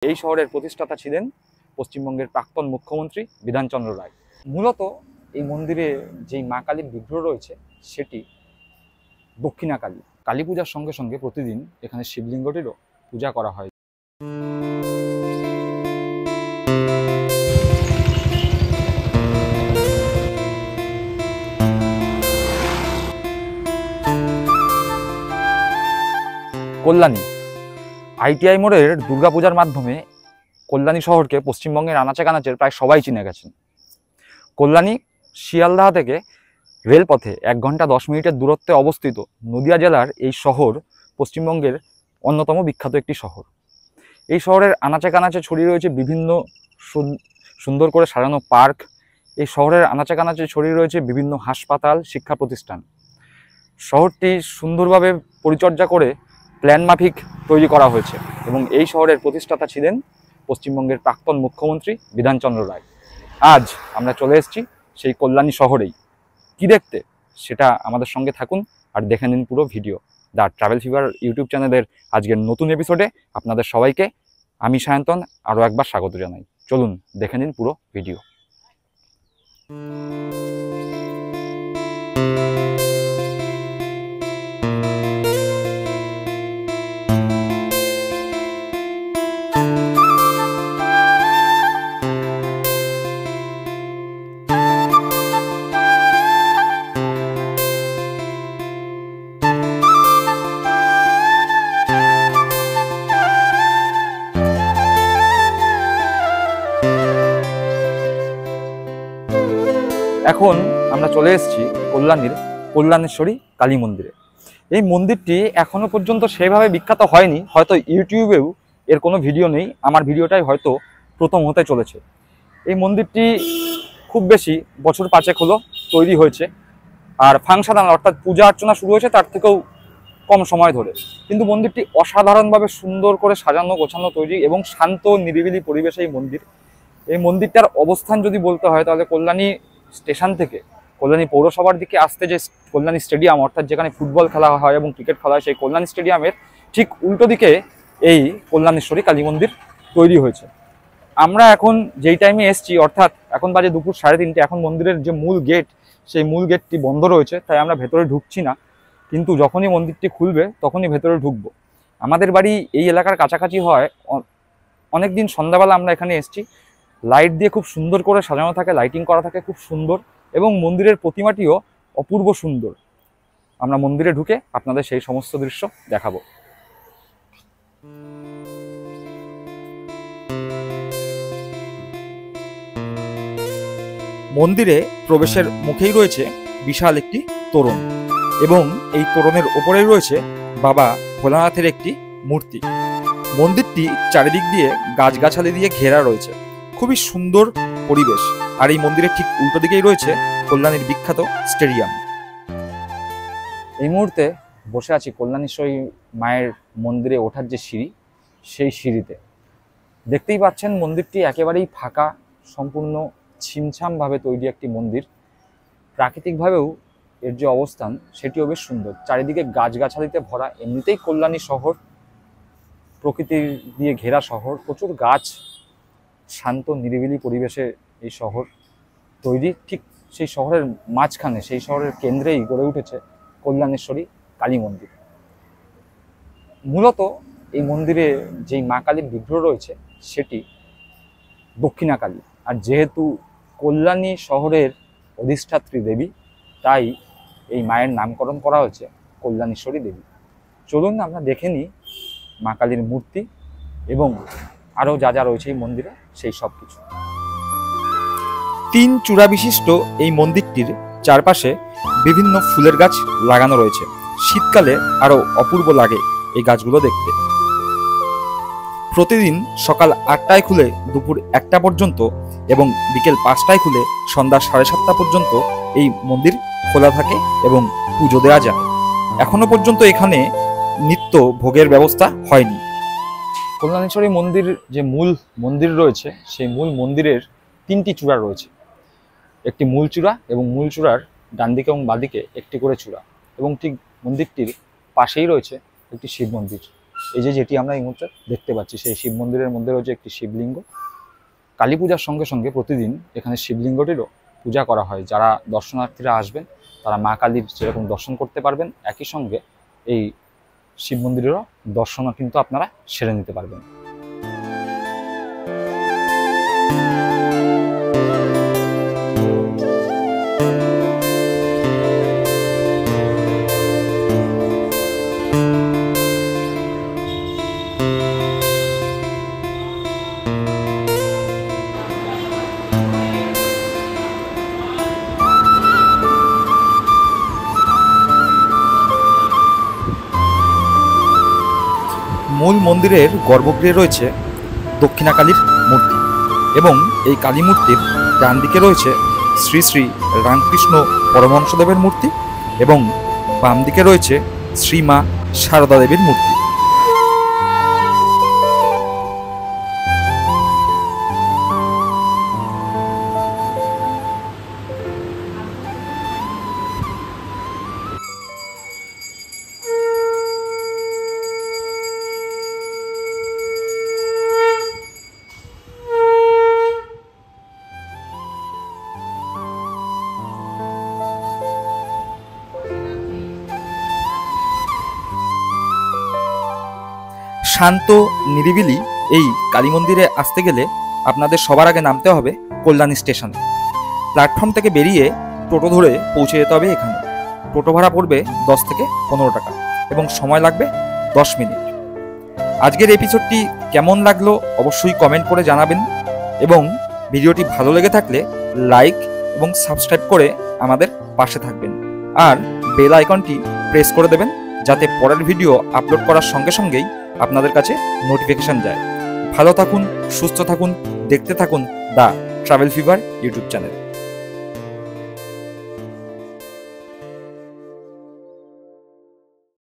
এই শহরের প্রতিষ্ঠাতা ছিলেন পশ্চিমবঙ্গের প্রাক্তন মুখ্যমন্ত্রী বিধানচন্দ্র রায়। মূলত এই মন্দিরে যেই মা কালীর বিগ্রহ রয়েছে সেটি দক্ষিণা কালী। কালী পূজার সঙ্গে সঙ্গে প্রতিদিন এখানে শিবলিঙ্গটিরও পূজা করা হয়। কল্যাণী ITI মোড়ের দুর্গাপূজার মাধ্যমে কল্যাণী শহরকে পশ্চিমবঙ্গের আনাচে কানাচের প্রায় সবাই চিনে গেছেন। কল্যাণী শিয়ালদাহ থেকে রেলপথে 1 ঘন্টা 10 মিনিটের দূরত্বে অবস্থিত নদিয়া জেলার এই শহর পশ্চিমবঙ্গের অন্যতম বিখ্যাত একটি শহর। এই শহরের আনাচে কানাচে ছড়িয়ে রয়েছে বিভিন্ন সুন্দর করে সাজানো পার্ক। এই শহরের আনাচে কানাচে ছড়িয়ে রয়েছে বিভিন্ন হাসপাতাল, শিক্ষা প্রতিষ্ঠান। শহরটি সুন্দরভাবে পরিচর্যা করে প্ল্যান মাফিক তৈরি করা হয়েছে এবং এই শহরের প্রতিষ্ঠাতা ছিলেন পশ্চিমবঙ্গের প্রাক্তন মুখ্যমন্ত্রী বিধানচন্দ্র রায়। আজ আমরা চলে এসেছি সেই কল্যাণী শহরেই। কি দেখতে সেটা আমাদের সঙ্গে থাকুন আর দেখে নিন পুরো video. The travel fever YouTube চ্যানেলের আজকের নতুন এপিসোডে আপনাদের সবাইকে আমি সায়ন্তন আরও একবার স্বাগত জানাই। চলুন দেখে নিন পুরো ভিডিও। এখন আমরা চলে এসেছি কল্যাণীর কল্যাণেশ্বরী কালী মন্দিরে। এই মন্দিরটি এখনো পর্যন্ত সেভাবে বিখ্যাত হয়নি, হয়তো ইউটিউবেও এর কোনো ভিডিও নেই, আমার ভিডিওটাই হয়তো প্রথম হতে চলেছে। এই মন্দিরটি খুব বেশি বছর 5 হলো তৈরি হয়েছে, আর ফাংশনাল অর্থাৎ পূজা অর্চনা শুরু হয়েছে তার থেকেও কম সময় ধরে। কিন্তু মন্দিরটি অসাধারণভাবে সুন্দর করে সাজানো গোছানো তৈরি এবং শান্ত নিরিবিলি পরিবেশে এই মন্দির। এই মন্দিরটার অবস্থান যদি বলতে হয় তাহলে কল্যাণী স্টেশন থেকে কল্যাণী পৌরসভার দিকে আসতে যে কল্যাণী স্টেডিয়াম, অর্থাৎ যেখানে ফুটবল খেলা হয় এবং ক্রিকেট খেলা হয়, সেই কল্যাণী স্টেডিয়ামের ঠিক উল্টো দিকে এই কল্যাণেশ্বরী কালী মন্দির তৈরি হয়েছে। আমরা এখন যেই টাইমে এসছি, অর্থাৎ এখন বাজে দুপুর 3:30, এখন মন্দিরের যে মূল গেট সেই মূল গেটটি বন্ধ রয়েছে, তাই আমরা ভেতরে ঢুকছি না। কিন্তু যখনই মন্দিরটি খুলবে তখনই ভেতরে ঢুকবো। আমাদের বাড়ি এই এলাকার কাছাকাছি হয়, অনেকদিন সন্ধ্যাবেলা আমরা এখানে এসছি। লাইট দিয়ে খুব সুন্দর করে সাজানো থাকে, লাইটিং করা থাকে খুব সুন্দর, এবং মন্দিরের প্রতিমাটিও অপূর্ব সুন্দর। আমরা মন্দিরে ঢুকে আপনাদের সেই সমস্ত দৃশ্য দেখাবো। মন্দিরে প্রবেশের মুখেই রয়েছে বিশাল একটি তোরণ, এবং এই তোরণের ওপরেই রয়েছে বাবা ভোলানাথের একটি মূর্তি। মন্দিরটি চারিদিক দিয়ে গাছগাছালি দিয়ে ঘেরা রয়েছে, খুবই সুন্দর পরিবেশ। আর এই মন্দিরের ঠিক উল্টো দিকেই রয়েছে কল্যাণীর বিখ্যাত স্টেডিয়াম। এই মুহূর্তে বসে আছি কল্যাণেশ্বরী মায়ের মন্দিরে ওঠার যে সিঁড়ি, সেই সিঁড়িতে। দেখতেই পাচ্ছেন মন্দিরটি একেবারেই ফাঁকা, সম্পূর্ণ ছিমছামভাবে তৈরি একটি মন্দির। প্রাকৃতিকভাবেও এর যে অবস্থান সেটিও বেশ সুন্দর, চারিদিকে গাছগাছালিতে ভরা। এমনিতেই কল্যাণী শহর প্রকৃতি দিয়ে ঘেরা শহর, প্রচুর গাছ, শান্ত নিরিবিলি পরিবেশে এই শহর তৈরি। ঠিক সেই শহরের মাঝখানে, সেই শহরের কেন্দ্রেই গড়ে উঠেছে কল্যাণেশ্বরী কালী মন্দির। মূলত এই মন্দিরে যেই মা কালীর বিগ্রহ রয়েছে সেটি দক্ষিণা কালী, আর যেহেতু কল্যাণী শহরের অধিষ্ঠাত্রী দেবী, তাই এই মায়ের নামকরণ করা হয়েছে কল্যাণেশ্বরী দেবী। চলুন আমরা দেখে নিই মা কালীর মূর্তি এবং আরও যা যা রয়েছে এই মন্দিরে সেই সব কিছু। 3 চূড়া বিশিষ্ট এই মন্দিরটির চারপাশে বিভিন্ন ফুলের গাছ লাগানো রয়েছে। শীতকালে আরও অপূর্ব লাগে এই গাছগুলো দেখতে। প্রতিদিন সকাল 8টায় খুলে দুপুর 1টা পর্যন্ত এবং বিকেল 5টায় খুলে সন্ধ্যা 7:30 পর্যন্ত এই মন্দির খোলা থাকে এবং পুজো দেওয়া যায়। এখনো পর্যন্ত এখানে নিত্য ভোগের ব্যবস্থা হয়নি। কল্যাণেশ্বরী মন্দির যে মূল মন্দির রয়েছে, সেই মূল মন্দিরের 3টি চূড়া রয়েছে। একটি মূল চূড়া এবং মূল চূড়ার ডান দিকে এবং বাঁদিকে একটি করে চূড়া, এবং ঠিক মন্দিরটির পাশেই রয়েছে একটি শিব মন্দির। এই যেটি আমরা এই মুহূর্তে দেখতে পাচ্ছি, সেই শিব মন্দিরের মধ্যে রয়েছে একটি শিবলিঙ্গ। কালী পূজার সঙ্গে সঙ্গে প্রতিদিন এখানে শিবলিঙ্গটিরও পূজা করা হয়। যারা দর্শনার্থীরা আসবেন তারা মা কালীর যেরকম দর্শন করতে পারবেন, একই সঙ্গে এই শিব মন্দিরেরও দর্শনও কিন্তু আপনারা সেরে নিতে পারবেন। মূল মন্দিরের গর্ভগৃহে রয়েছে দক্ষিণাকালীর মূর্তি এবং এই কালী মূর্তির ডান দিকে রয়েছে শ্রী শ্রী রামকৃষ্ণ পরমহংসদেবের মূর্তি এবং বাম দিকে রয়েছে শ্রীমা সারদা দেবীর মূর্তি। শান্ত নিরিবিলি এই কালী মন্দিরে আসতে গেলে আপনাদের সবার আগে নামতে হবে কল্যাণী স্টেশনে। প্ল্যাটফর্ম থেকে বেরিয়ে টোটো ধরে পৌঁছে যেতে হবে এখানে। টোটো ভাড়া পড়বে 10 থেকে 15 টাকা এবং সময় লাগবে 10 মিনিট। আজকের এপিসোডটি কেমন লাগলো অবশ্যই কমেন্ট করে জানাবেন এবং ভিডিওটি ভালো লেগে থাকলে লাইক এবং সাবস্ক্রাইব করে আমাদের পাশে থাকবেন আর বেল আইকনটি প্রেস করে দেবেন যাতে পরের ভিডিও আপলোড করার সঙ্গে সঙ্গেই আপনাদের কাছে নোটিফিকেশন যায়। ভালো থাকুন, সুস্থ থাকুন, দেখতে থাকুন the travel fever YouTube channel.